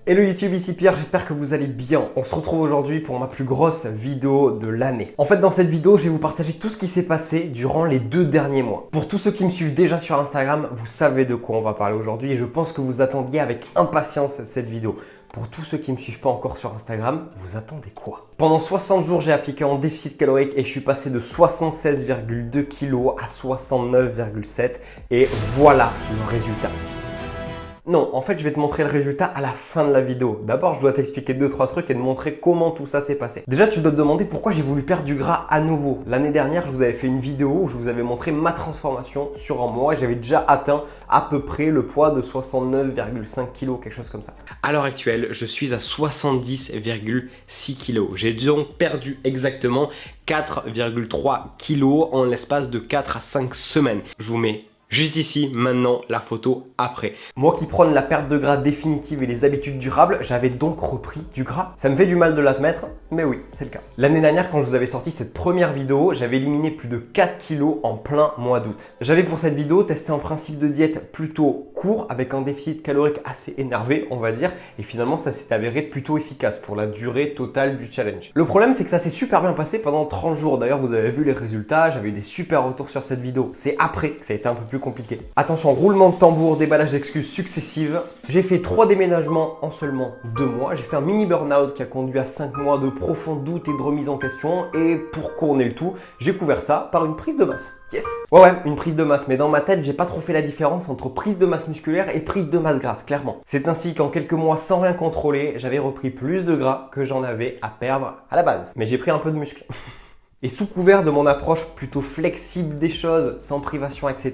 Hello YouTube, ici Pierre, j'espère que vous allez bien. On se retrouve aujourd'hui pour ma plus grosse vidéo de l'année. En fait, dans cette vidéo, je vais vous partager tout ce qui s'est passé durant les 2 derniers mois. Pour tous ceux qui me suivent déjà sur Instagram, vous savez de quoi on va parler aujourd'hui et je pense que vous attendiez avec impatience cette vidéo. Pour tous ceux qui ne me suivent pas encore sur Instagram, vous attendez quoi? Pendant 60 jours, j'ai appliqué en déficit calorique et je suis passé de 76,2 kg à 69,7 et voilà le résultat. Non, en fait, je vais te montrer le résultat à la fin de la vidéo. D'abord, je dois t'expliquer 2-3 trucs et te montrer comment tout ça s'est passé. Déjà, tu dois te demander pourquoi j'ai voulu perdre du gras à nouveau. L'année dernière, je vous avais fait une vidéo où je vous avais montré ma transformation sur un mois et j'avais déjà atteint à peu près le poids de 69,5 kg, quelque chose comme ça. À l'heure actuelle, je suis à 70,6 kg. J'ai donc perdu exactement 4,3 kg en l'espace de 4 à 5 semaines. Je vous mets juste ici, maintenant, la photo après. Moi qui prône la perte de gras définitive et les habitudes durables, j'avais donc repris du gras. Ça me fait du mal de l'admettre, mais oui, c'est le cas. L'année dernière, quand je vous avais sorti cette première vidéo, j'avais éliminé plus de 4 kilos en plein mois d'août. J'avais pour cette vidéo testé un principe de diète plutôt court, avec un déficit calorique assez énervé, on va dire, et finalement, ça s'est avéré plutôt efficace pour la durée totale du challenge. Le problème, c'est que ça s'est super bien passé pendant 30 jours. D'ailleurs, vous avez vu les résultats, j'avais eu des super retours sur cette vidéo. C'est après que ça a été un peu plus compliqué. Attention, roulement de tambour, déballage d'excuses successives. J'ai fait 3 déménagements en seulement 2 mois. J'ai fait un mini burn-out qui a conduit à 5 mois de profond doute et de remise en question. Et pour couronner le tout, j'ai couvert ça par une prise de masse. Yes! Ouais, une prise de masse. Mais dans ma tête, j'ai pas trop fait la différence entre prise de masse musculaire et prise de masse grasse, clairement. C'est ainsi qu'en quelques mois, sans rien contrôler, j'avais repris plus de gras que j'en avais à perdre à la base. Mais j'ai pris un peu de muscle. Et sous couvert de mon approche plutôt flexible des choses, sans privation, etc.,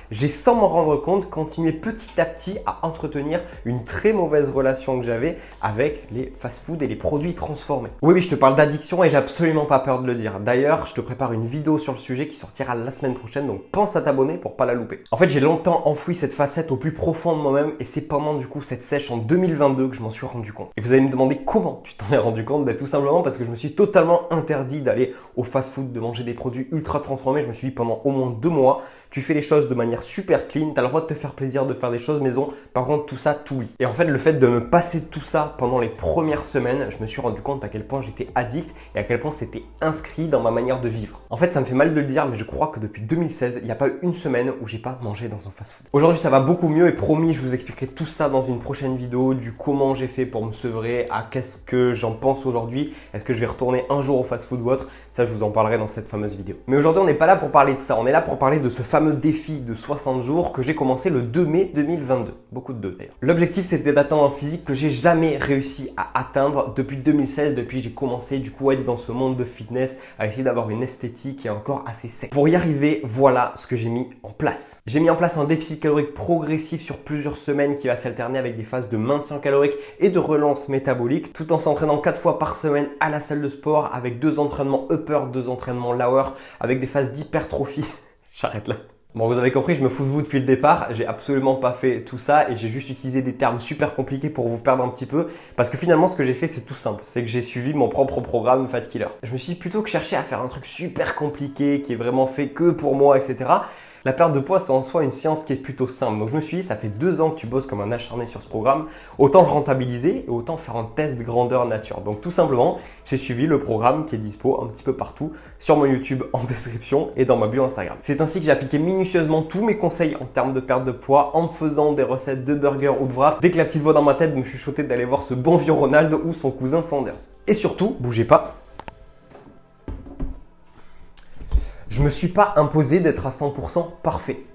j'ai sans m'en rendre compte continué petit à petit à entretenir une très mauvaise relation que j'avais avec les fast-foods et les produits transformés. Oui, je te parle d'addiction et j'ai absolument pas peur de le dire. D'ailleurs, je te prépare une vidéo sur le sujet qui sortira la semaine prochaine, donc pense à t'abonner pour pas la louper. En fait, j'ai longtemps enfoui cette facette au plus profond de moi-même et c'est pendant du coup cette sèche en 2022 que je m'en suis rendu compte. Et vous allez me demander comment tu t'en es rendu compte? Tout simplement parce que je me suis totalement interdit d'aller au fast-food, de manger des produits ultra transformés. Je me suis dit pendant au moins 2 mois, tu fais les choses de manière super clean, tu as le droit de te faire plaisir, de faire des choses maison. Par contre, tout ça, tout oui. Et en fait, le fait de me passer de tout ça pendant les premières semaines, je me suis rendu compte à quel point j'étais addict et à quel point c'était inscrit dans ma manière de vivre. En fait, ça me fait mal de le dire, mais je crois que depuis 2016, il n'y a pas eu une semaine où j'ai pas mangé dans un fast-food. Aujourd'hui, ça va beaucoup mieux et promis, je vous expliquerai tout ça dans une prochaine vidéo, du comment j'ai fait pour me sevrer, à qu'est-ce que j'en pense aujourd'hui, est-ce que je vais retourner un jour au fast-food ou autre, ça je vous en parlerai dans cette fameuse vidéo. Mais aujourd'hui, on n'est pas là pour parler de ça, on est là pour parler de ce fameux défi de 60 jours que j'ai commencé le 2 mai 2022. Beaucoup de 2 d'ailleurs. L'objectif, c'était d'atteindre un physique que j'ai jamais réussi à atteindre depuis 2016, depuis que j'ai commencé du coup à être dans ce monde de fitness, à essayer d'avoir une esthétique qui est encore assez sec. Pour y arriver, voilà ce que j'ai mis en place. J'ai mis en place un déficit calorique progressif sur plusieurs semaines qui va s'alterner avec des phases de maintien calorique et de relance métabolique, tout en s'entraînant 4 fois par semaine à la salle de sport avec 2 entraînements upper, 2 entraînements lower, avec des phases d'hypertrophie. J'arrête là. Bon, vous avez compris, je me fous de vous depuis le départ. J'ai absolument pas fait tout ça et j'ai juste utilisé des termes super compliqués pour vous perdre un petit peu. Parce que finalement, ce que j'ai fait, c'est tout simple. C'est que j'ai suivi mon propre programme Fat Killer. Je me suis dit, plutôt que chercher à faire un truc super compliqué qui est vraiment fait que pour moi, etc., la perte de poids, c'est en soi une science qui est plutôt simple. Donc je me suis dit, ça fait 2 ans que tu bosses comme un acharné sur ce programme, autant le rentabiliser et autant faire un test grandeur nature. Donc tout simplement, j'ai suivi le programme qui est dispo un petit peu partout sur mon YouTube en description et dans ma bio Instagram. C'est ainsi que j'ai appliqué minutieusement tous mes conseils en termes de perte de poids en me faisant des recettes de burgers ou de wraps dès que la petite voix dans ma tête me chuchotait d'aller voir ce bon vieux Ronald ou son cousin Sanders. Et surtout, bougez pas. Je ne me suis pas imposé d'être à 100% parfait.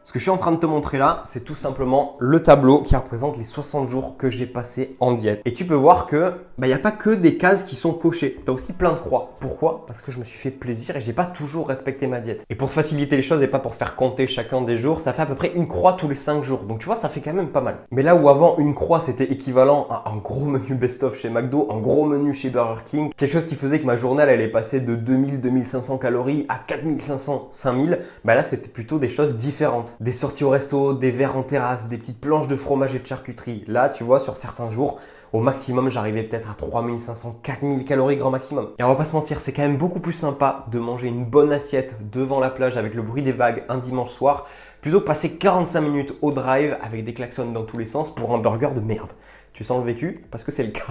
Ce que je suis en train de te montrer là, c'est tout simplement le tableau qui représente les 60 jours que j'ai passé en diète. Et tu peux voir que il n'y a pas que des cases qui sont cochées. Tu as aussi plein de croix. Pourquoi? Parce que je me suis fait plaisir et j'ai pas toujours respecté ma diète. Et pour faciliter les choses et pas pour faire compter chacun des jours, ça fait à peu près une croix tous les 5 jours. Donc tu vois, ça fait quand même pas mal. Mais là où avant une croix c'était équivalent à un gros menu best-of chez McDo, un gros menu chez Burger King, quelque chose qui faisait que ma journée elle allait passer de 2000-2500 calories à 4500-5000, là c'était plutôt des choses différentes. Des sorties au resto, des verres en terrasse, des petites planches de fromage et de charcuterie. Là, tu vois, sur certains jours, au maximum, j'arrivais peut-être à 3500-4000 calories grand maximum. Et on va pas se mentir, c'est quand même beaucoup plus sympa de manger une bonne assiette devant la plage avec le bruit des vagues un dimanche soir, plutôt que passer 45 minutes au drive avec des klaxons dans tous les sens pour un burger de merde. Tu sens le vécu? Parce que c'est le cas.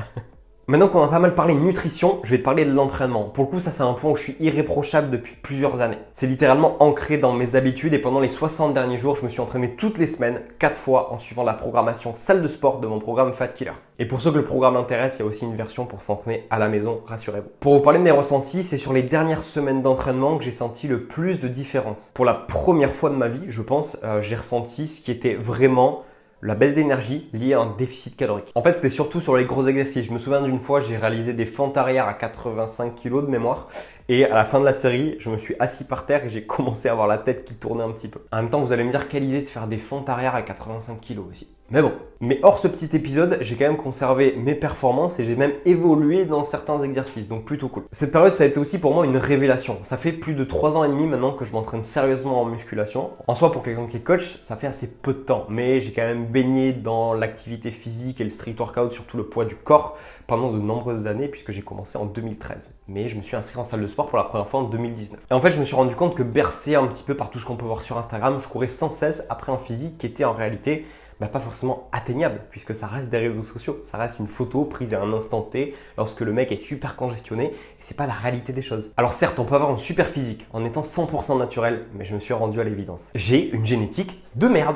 Maintenant qu'on a pas mal parlé nutrition, je vais te parler de l'entraînement. Pour le coup, ça c'est un point où je suis irréprochable depuis plusieurs années. C'est littéralement ancré dans mes habitudes et pendant les 60 derniers jours, je me suis entraîné toutes les semaines, 4 fois en suivant la programmation salle de sport de mon programme Fat Killer. Et pour ceux que le programme intéresse, il y a aussi une version pour s'entraîner à la maison, rassurez-vous. Pour vous parler de mes ressentis, c'est sur les dernières semaines d'entraînement que j'ai senti le plus de différence. Pour la première fois de ma vie, je pense, j'ai ressenti ce qui était vraiment la baisse d'énergie liée à un déficit calorique. En fait, c'était surtout sur les gros exercices. Je me souviens d'une fois, j'ai réalisé des fentes arrière à 85 kg de mémoire. Et à la fin de la série, je me suis assis par terre et j'ai commencé à avoir la tête qui tournait un petit peu. En même temps, vous allez me dire quelle idée de faire des fentes arrière à 85 kg aussi. Mais bon. Mais hors ce petit épisode, j'ai quand même conservé mes performances et j'ai même évolué dans certains exercices, donc plutôt cool. Cette période, ça a été aussi pour moi une révélation. Ça fait plus de 3 ans et demi maintenant que je m'entraîne sérieusement en musculation. En soi, pour quelqu'un qui est coach, ça fait assez peu de temps, mais j'ai quand même baigné dans l'activité physique et le street workout, surtout le poids du corps, pendant de nombreuses années puisque j'ai commencé en 2013. Mais je me suis inscrit en salle de sport pour la première fois en 2019. Et en fait, je me suis rendu compte que bercé un petit peu par tout ce qu'on peut voir sur Instagram, je courais sans cesse après un physique qui était en réalité pas forcément atteignable puisque ça reste des réseaux sociaux, ça reste une photo prise à un instant T lorsque le mec est super congestionné et c'est pas la réalité des choses. Alors certes, on peut avoir un super physique en étant 100% naturel, mais je me suis rendu à l'évidence. J'ai une génétique de merde.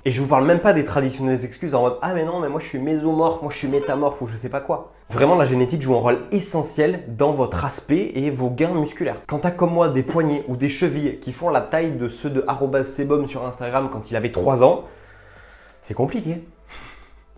Et je vous parle même pas des traditionnelles excuses en mode « Ah mais non, mais moi je suis mésomorphe, moi je suis métamorphe ou je sais pas quoi ». Vraiment, la génétique joue un rôle essentiel dans votre aspect et vos gains musculaires. Quand t'as comme moi des poignets ou des chevilles qui font la taille de ceux de @sebum sur Instagram quand il avait 3 ans, c'est compliqué.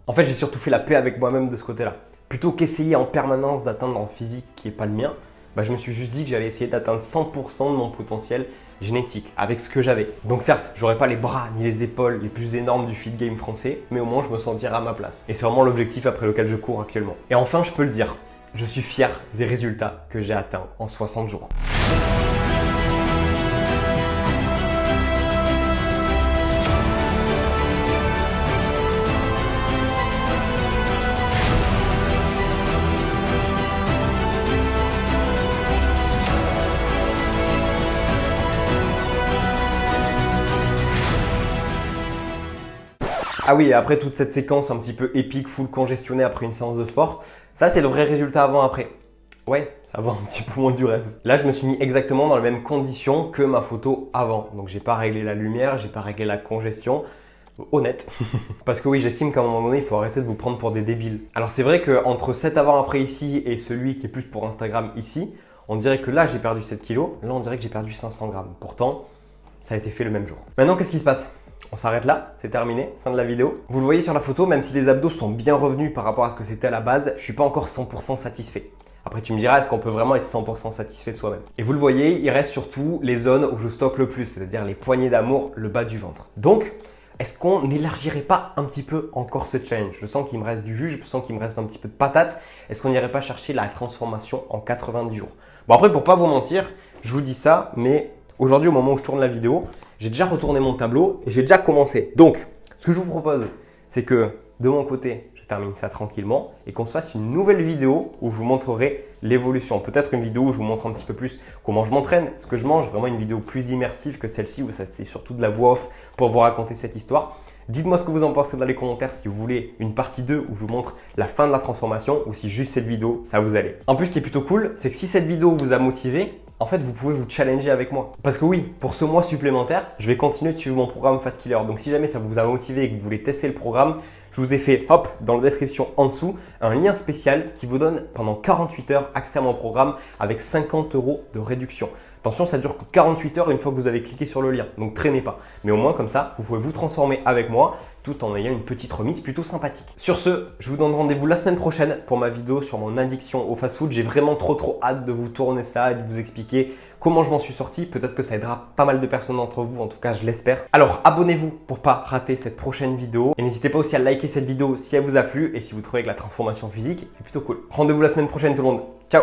En fait, j'ai surtout fait la paix avec moi-même de ce côté-là. Plutôt qu'essayer en permanence d'atteindre un physique qui n'est pas le mien, je me suis juste dit que j'allais essayer d'atteindre 100% de mon potentiel génétique avec ce que j'avais. Donc certes, j'aurais pas les bras ni les épaules les plus énormes du fit game français, mais au moins je me sentirais à ma place. Et c'est vraiment l'objectif après lequel je cours actuellement. Et enfin, je peux le dire, je suis fier des résultats que j'ai atteints en 60 jours. Ah oui, et après toute cette séquence un petit peu épique, full congestionnée après une séance de sport, ça c'est le vrai résultat avant-après. Ouais, ça va un petit peu moins du rêve. Là, je me suis mis exactement dans les mêmes conditions que ma photo avant. Donc, j'ai pas réglé la lumière, j'ai pas réglé la congestion. Honnête. Parce que oui, j'estime qu'à un moment donné, il faut arrêter de vous prendre pour des débiles. Alors, c'est vrai qu'entre cet avant-après ici et celui qui est plus pour Instagram ici, on dirait que là, j'ai perdu 7 kilos. Là, on dirait que j'ai perdu 500 grammes. Pourtant, ça a été fait le même jour. Maintenant, qu'est-ce qui se passe ? On s'arrête là, c'est terminé, fin de la vidéo. Vous le voyez sur la photo, même si les abdos sont bien revenus par rapport à ce que c'était à la base, je suis pas encore 100% satisfait. Après, tu me diras, est-ce qu'on peut vraiment être 100% satisfait de soi-même? Et vous le voyez, il reste surtout les zones où je stocke le plus, c'est-à-dire les poignées d'amour, le bas du ventre. Donc, est-ce qu'on n'élargirait pas un petit peu encore ce challenge? Je sens qu'il me reste du jus, je sens qu'il me reste un petit peu de patate. Est-ce qu'on n'irait pas chercher la transformation en 90 jours? Bon, après, pour pas vous mentir, je vous dis ça, mais aujourd'hui, au moment où je tourne la vidéo, j'ai déjà retourné mon tableau et j'ai déjà commencé. Donc, ce que je vous propose, c'est que de mon côté, je termine ça tranquillement et qu'on se fasse une nouvelle vidéo où je vous montrerai l'évolution. Peut-être une vidéo où je vous montre un petit peu plus comment je m'entraîne, ce que je mange, vraiment une vidéo plus immersive que celle-ci où ça c'est surtout de la voix off pour vous raconter cette histoire. Dites-moi ce que vous en pensez dans les commentaires si vous voulez une partie 2 où je vous montre la fin de la transformation ou si juste cette vidéo, ça vous allait. En plus, ce qui est plutôt cool, c'est que si cette vidéo vous a motivé, en fait, vous pouvez vous challenger avec moi. Parce que oui, pour ce mois supplémentaire, je vais continuer de suivre mon programme Fat Killer. Donc si jamais ça vous a motivé et que vous voulez tester le programme, je vous ai fait, hop, dans la description en dessous, un lien spécial qui vous donne pendant 48 heures accès à mon programme avec 50 € de réduction. Attention, ça dure que 48 heures une fois que vous avez cliqué sur le lien, donc traînez pas. Mais au moins comme ça, vous pouvez vous transformer avec moi tout en ayant une petite remise plutôt sympathique. Sur ce, je vous donne rendez-vous la semaine prochaine pour ma vidéo sur mon addiction au fast-food. J'ai vraiment trop hâte de vous tourner ça et de vous expliquer comment je m'en suis sorti. Peut-être que ça aidera pas mal de personnes d'entre vous, en tout cas je l'espère. Alors abonnez-vous pour pas rater cette prochaine vidéo et n'hésitez pas aussi à liker cette vidéo si elle vous a plu et si vous trouvez que la transformation physique est plutôt cool. Rendez-vous la semaine prochaine tout le monde. Ciao!